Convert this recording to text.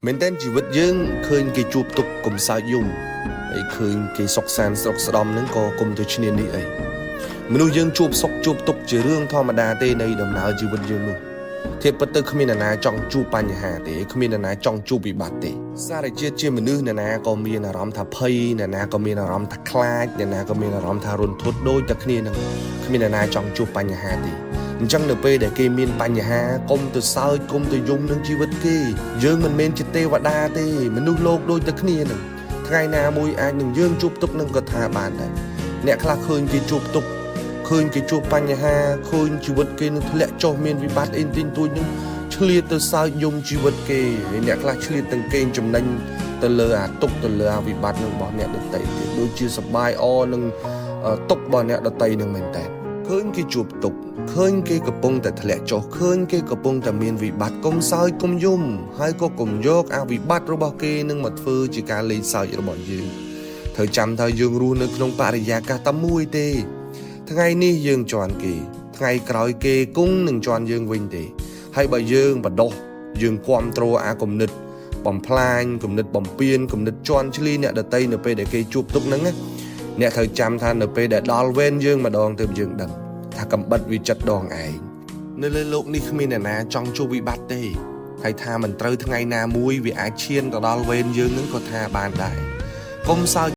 មែនតើជីវិតយើងឃើញគេជួបទុកកុំសើចយំហើយឃើញគេសុខសាន្តស្រុកស្ដំហ្នឹងក៏កុំទៅឈ្នានីអីមនុស្សយើងជួបសុខជួបទុកជារឿងធម្មតាទេនៃដំណើរជីវិតយើងនោះធៀបពិតទៅគ្មានអ្នកណាចង់ជួបបញ្ហាទេគ្មានអ្នកណាចង់ជួបវិបត្តិទេសារជាតិជាមនុស្សអ្នកណាក៏មានអារម្មណ៍ថាភ័យអ្នកណាក៏មានអារម្មណ៍ថាខ្លាចអ្នកណាក៏មានអារម្មណ៍ថារន្ធត់ដូចតែគ្នានឹងគ្មានអ្នកណាចង់ជួបបញ្ហាទេអញ្ចឹងនៅពេលដែលគេមានបញ្ហាកុំទៅសើចកុំទៅយំនឹងជីវិតគេយើងមិនមែនជាទេវតាទេមនុស្សលោកដូចតែគ្នានឹងថ្ងៃណាមួយអាចនឹងយើងជួបទុកនឹងក៏ថាបានដែរអ្នកខ្លះឃើញគេជួបទុកឃើញគេជួបបញ្ហាឃើញជីវិតគេនឹងធ្លាក់ចុះមានវិបត្តិអីទីងទួចនឹងឆ្លៀតទៅសើចយំជីវិតគេហើយអ្នកខ្លះឆ្លៀតទាំងកេងចំណេញទៅលើអាទុកទៅលើអាវិបត្តិនឹងរបស់អ្នកដទៃទៀតដូចជាសបាយអនឹងទុករបស់អ្នកដទៃនឹងមែនតើឃើញគេជួបទុកឃើញគេកំពុងតែធ្លាក់ចុះឃើញគេកំពុងតែមានវិបត្តិកុំសើចកុំយំហើយក៏កុំយកអាវិបត្តិរបស់គេនឹងមកធ្វើជាការលេងសើចរបស់យើងត្រូវចាំថាយើងរស់នៅក្នុងបរិយាកាសតែមួយទេថ្ងៃនេះយើងជន់គេថ្ងៃក្រោយគេគង់នឹងជន់យើងវិញទេហើយបើយើងបដោះយើងគ្រប់គ្រងអាគំនិតបំផ្លាញគំនិតបំពេញគំនិតជន់ឈ្លីអ្នកដតីនៅពេលដែលគេជួបទុកហ្នឹងណាអ្នកត្រូវចាំថានៅពេលដែលដល់វេនយើងម្ដងទើបយើងដឹងថាកំបិតវាចិត្តដងឯងនៅលើโลกនេះគ្មានអ្នកណាចង់ជួបវិបត្តិទេហើយថាមិនត្រូវថ្ងៃណាមួយវាអាចឈានទៅដល់វេនយើងនឹងក៏ថាបានដែរកុំសើច